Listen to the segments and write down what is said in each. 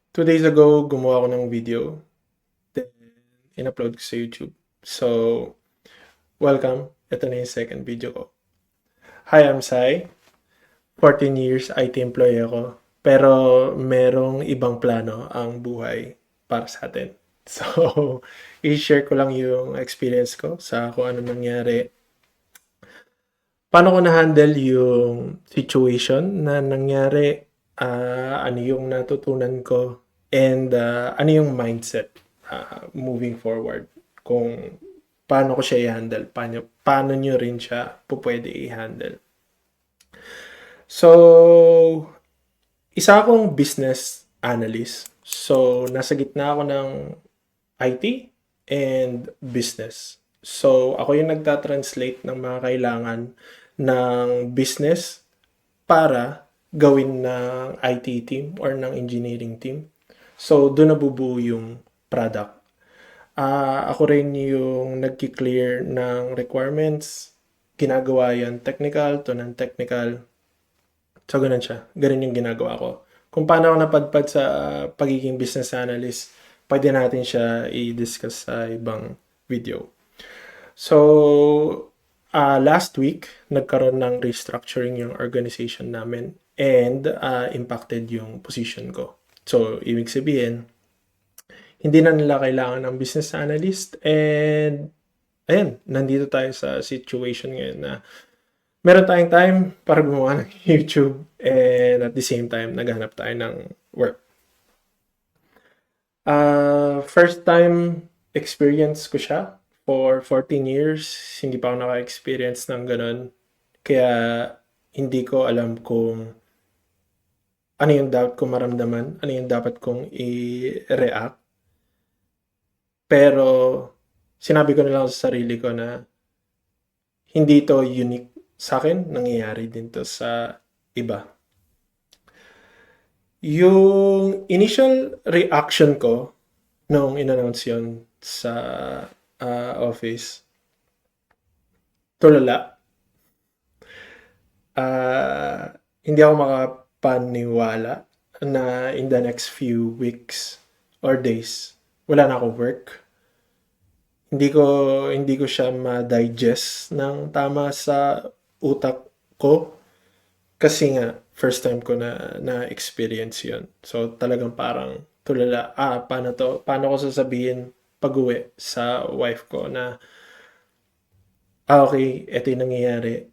2 days ago, gumawa ako ng video. Then, in-upload ko sa YouTube. So, welcome. Ito na yung second video ko. Hi, I'm Sai. 14 years IT employee ako. Pero merong ibang plano ang buhay para sa atin. So, i-share ko lang yung experience ko sa kung ano nangyari. Paano ko na-handle yung situation na nangyari, ano yung natutunan ko, and ano yung mindset moving forward. Kung paano ko siya i-handle, paano nyo rin siya pwede i-handle. So, isa akong business analyst. So, nasa gitna ako ng IT and business. So, ako yung nagta-translate ng mga kailangan ng business para gawin ng IT team or ng engineering team. So, doon nabubuo yung product. Ako rin yung nagki-clear ng requirements, ginagawa yan technical to non-technical. So, ganun siya. Ganun yung ginagawa ko. Kung paano ako napadpad sa pagiging business analyst, pwede natin siya i-discuss sa ibang video. So, last week, nagkaroon ng restructuring yung organization namin and impacted yung position ko. So, ibig sabihin, hindi na nila kailangan ng business analyst and ayan, nandito tayo sa situation ngayon na meron tayong time para gumawa ng YouTube and at the same time, naghanap tayo ng work. First time experience ko siya for 14 years. Hindi pa ako naka-experience ng ganun. Kaya hindi ko alam kung ano yung dapat kong maramdaman, ano yung dapat kong i-react. Pero sinabi ko na lang sa sarili ko na hindi to unique sa akin, nangyayari din to sa iba. Yung initial reaction ko nung in-announce yun sa office, tulala. Hindi ako makapaniwala na in the next few weeks or days, wala na akong work. Hindi ko siya ma-digest ng tama sa utak ko kasi nga first time ko na experience 'yon. So talagang parang tulala, paano ko sasabihin pag-uwi sa wife ko na okay, ito yung nangyayari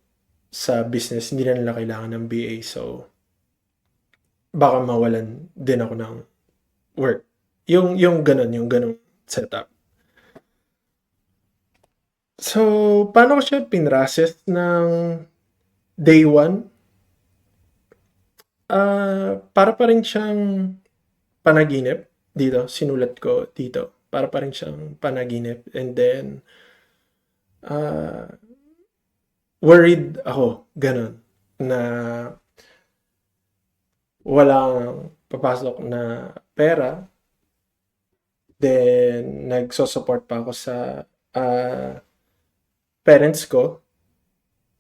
sa business, hindi na nila kailangan ng BA, so baka mawalan din ako ng work. Yung ganun setup. So, paano ko siya pinrases ng day one? Para pa rin siyang panaginip dito. Sinulat ko dito. Para pa rin siyang panaginip. And then, worried ako. Ganun. Na walang papasok na pera. Then, nagso-support pa ako sa parents ko.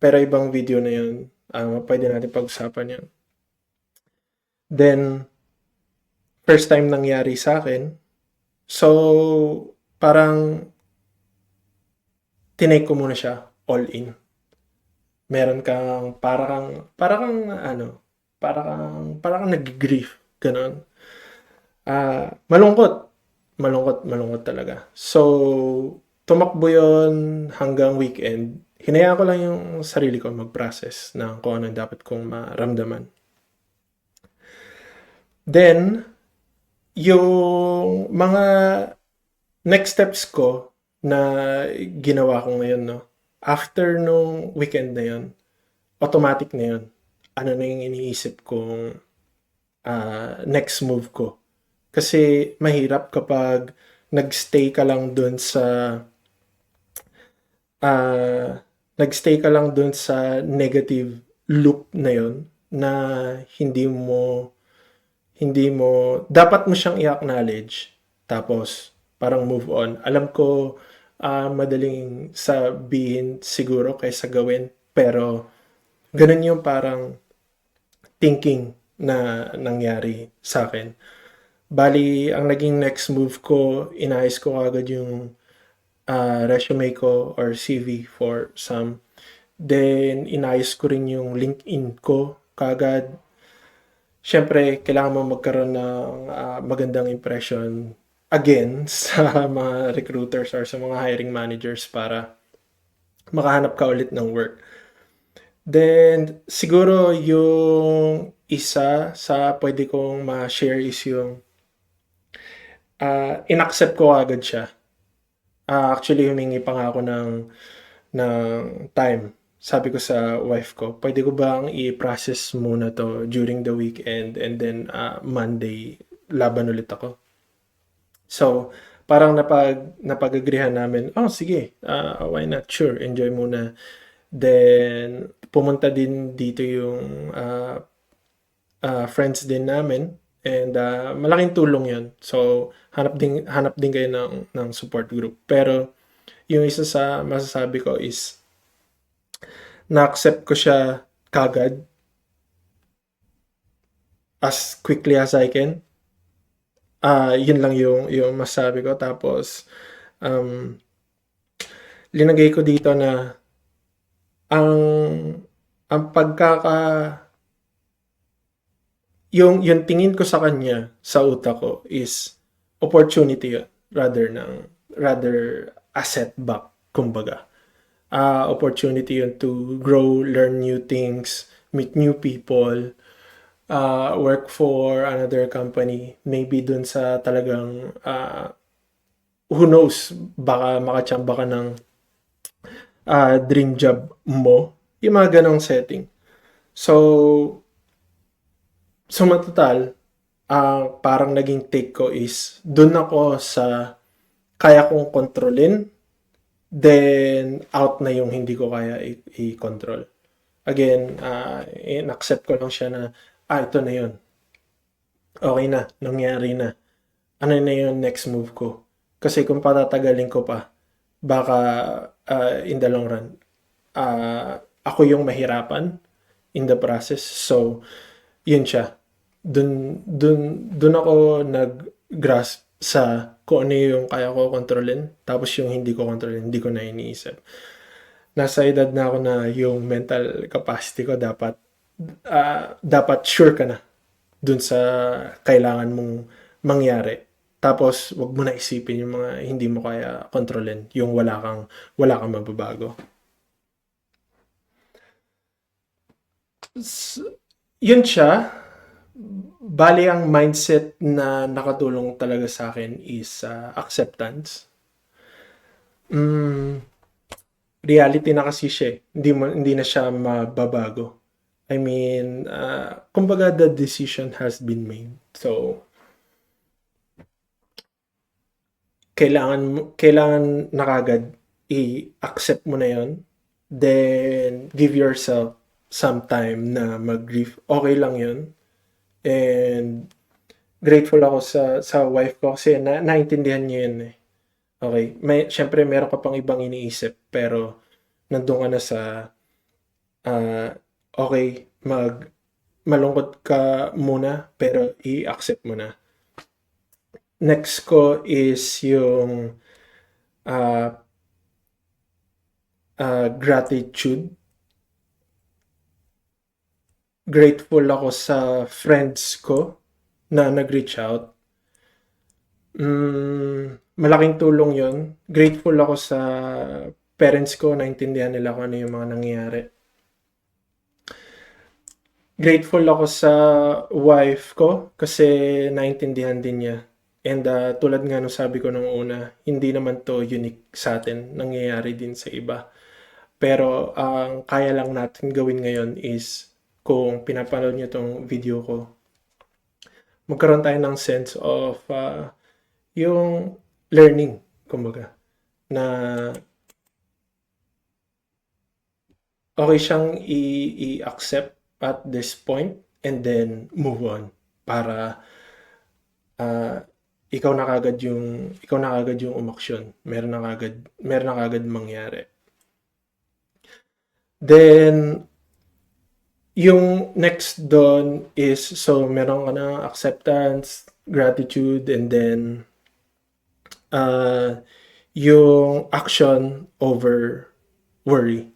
Pero ibang video na yun. Pwede natin pag-usapan yun. Then, first time nangyari sa akin. So, parang tinake ko muna siya all in. Meron kang para kang nag-grief, ganun. Malungkot talaga. So, tumakbo 'yon hanggang weekend. Hinayaan ko lang yung sarili ko mag-process ng kung ano dapat kong maramdaman. Then, yung mga next steps ko na ginawa ko ngayon, no? After nung weekend na yun, automatic na yun. Ano na yung iniisip kong next move ko. Kasi mahirap kapag nagstay ka lang dun sa negative loop na yun na hindi mo dapat mo siyang i-acknowledge tapos parang move on. Alam ko madaling sabihin siguro kaysa gawin, pero ganun yung parang thinking na nangyari sa akin. Bali, ang naging next move ko, inayos ko agad yung resume ko or CV for some. Then, inayos ko rin yung LinkedIn ko kagad. Siyempre, kailangan mo magkaroon ng magandang impression again sa mga recruiters or sa mga hiring managers para makahanap ka ulit ng work. Then, siguro yung isa sa pwede kong ma-share is yung inaccept ko agad siya. Actually, humingi pa nga ako ng time. Sabi ko sa wife ko, pwede ko bang i-process muna to during the weekend and then Monday laban ulit ako. So, parang napag-agreehan namin, oh sige, why not? Sure, enjoy muna. Then, pumunta din dito yung friends din namin and malaking tulong yun. So, hanap din kayo ng support group. Pero, yung isa sa masasabi ko is na-accept ko siya kagad as quickly as I can. Yun lang yung masasabi ko. Tapos, um, linagay ko dito na ang ang pagkaka yung tingin ko sa kanya sa utak ko is opportunity yun, rather a setback kumbaga. Opportunity yun to grow, learn new things, meet new people, work for another company, maybe dun sa talagang who knows, baka makachamba ka ng dream job mo, yung mga ganong setting. So matotal, parang naging take ko is dun ako sa kaya kong kontrolin, then out na yung hindi ko kaya i-control. Again, in-accept ko lang siya na, ito na yun. Okay na, nangyari na. Ano na yung next move ko? Kasi kung patatagalin ko pa, baka in the long run, ako yung mahirapan in the process. So, yun siya. Dun ako nag-grasp sa kung ano yung kaya ko kontrolin. Tapos yung hindi ko kontrolin, hindi ko na iniisip. Nasa edad na ako na yung mental capacity ko dapat sure ka na dun sa kailangan mong mangyari. Tapos, wag mo na isipin yung mga hindi mo kaya kontrolin, yung wala kang mababago. Yun siya. Bali, ang mindset na nakatulong talaga sa akin is acceptance. Mm, reality na kasi siya eh. Hindi na siya mababago. I mean, kumbaga the decision has been made. So, kailangan na kagad i-accept mo na yon. Then, give yourself some time na mag-grieve. Okay lang yun. And, grateful ako sa wife ko kasi naintindihan niya yun eh. Okay. Siyempre, meron ka pang ibang iniisip. Pero, nandun ka na sa, okay, malungkot ka muna, pero i-accept mo na. Next ko is yung gratitude. Grateful ako sa friends ko na nag-reach out. Malaking tulong yon. Grateful ako sa parents ko, naintindihan nila kung ano yung mga nangyayari. Grateful ako sa wife ko kasi naintindihan din niya. And tulad nga nung sabi ko nung una, hindi naman to unique sa atin. Nangyayari din sa iba. Pero ang kaya lang natin gawin ngayon is kung pinapanood niyo tong video ko, magkaroon tayo ng sense of yung learning, kumbaga, na okay siyang i-accept at this point and then move on para ikaw na kagad yung umaksyon. Meron na kagad mangyari. Then yung next doon is so meron ka na acceptance, gratitude, and then uh, yung action over worry.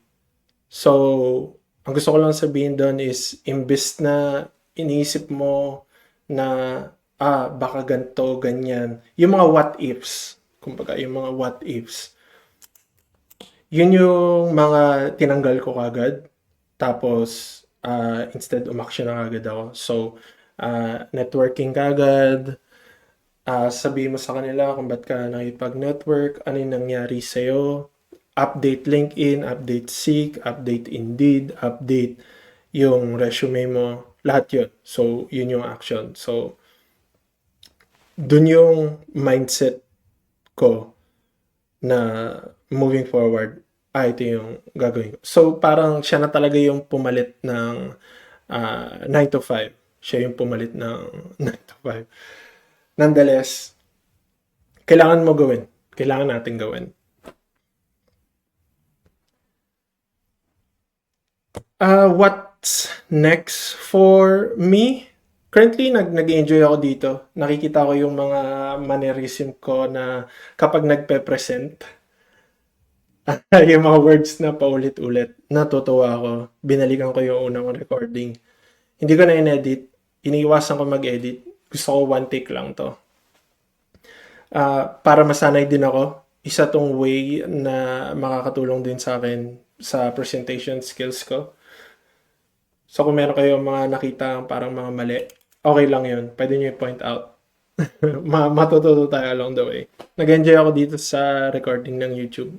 So, ang gusto ko lang sabihin doon is, imbes na iniisip mo na, baka ganito, ganyan. Yung mga what ifs, kumbaga, yung mga what ifs, yun yung mga tinanggal ko kagad. Tapos, instead, umaksyon na kagad ako. So, networking kagad, sabihin mo sa kanila kung ba't ka nakipag-network, ano yung nangyari sa'yo, update LinkedIn, update Seek, update Indeed, update yung resume mo, lahat yun. So, yun yung action. So, dun yung mindset ko na moving forward, ito yung gagawin ko. So, parang siya na talaga yung pumalit ng 9 to 5. Siya yung pumalit ng 9 to 5. Nonetheless, kailangan mo gawin. Kailangan natin gawin. What's next for me? Currently, nag-enjoy ako dito. Nakikita ko yung mga mannerism ko na kapag nagpe-present, yung mga words na paulit-ulit, natutuwa ako. Binalikan ko yung unang recording. Hindi ko na in-edit. Iniiwasan ko mag-edit. Gusto ko one take lang to. Para masanay din ako, isa tong way na makakatulong din sa akin sa presentation skills ko. So kung meron kayong mga nakita parang mga mali, okay lang yun. Pwede nyo i-point out. Matututo tayo along the way. Nag-enjoy ako dito sa recording ng YouTube.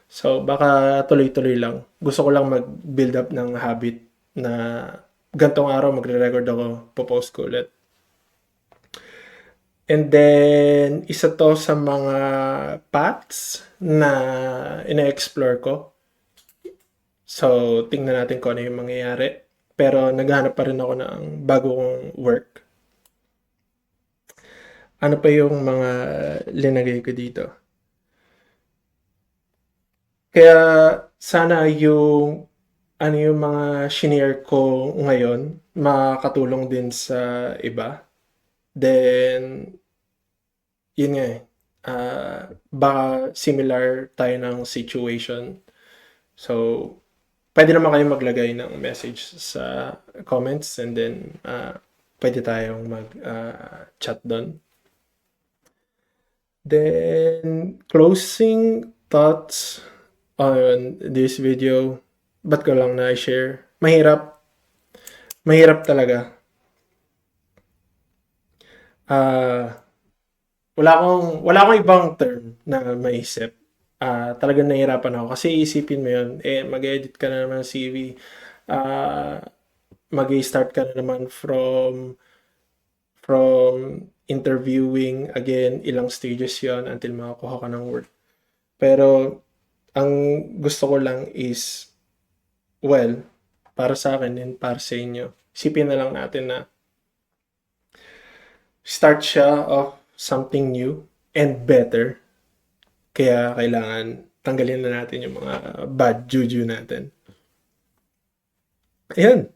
So baka tuloy-tuloy lang. Gusto ko lang mag-build up ng habit na gantong araw magre-record ako, popost ko ulit. And then, isa to sa mga paths na ina-explore ko. So, tingnan natin kung ano yung mangyayari. Pero naghahanap pa rin ako ng bago kong work. Ano pa yung mga linagay ko dito? Kaya sana yung ano yung mga shinare ko ngayon makakatulong din sa iba. Then, yun nga eh. Baka similar tayo ng situation. So, pwede naman kayo maglagay ng message sa comments and then pwede tayong mag-chat doon. Then, closing thoughts on this video. Ba't ko lang na-share? Mahirap. Mahirap talaga. Wala akong ibang term na maisip. Talagang nahihirapan ako. Kasi isipin mo yun, mag-edit ka na naman ng CV. Mag-start ka na naman from interviewing. Again, ilang stages yon until makakuha ka ng work. Pero, ang gusto ko lang is, well, para sa akin and para sa inyo, isipin na lang natin na start siya of something new and better. Kaya kailangan tanggalin na natin yung mga bad juju natin. Ayun.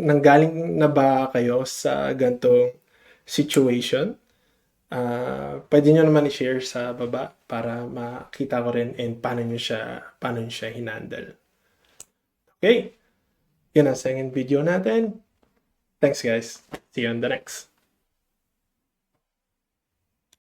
Nanggaling na ba kayo sa gantong situation? Pwede nyo naman i-share sa baba para makita ko rin and paano nyo siya hinandle. Okay. Yun ang second video natin. Thanks guys. See you on the next.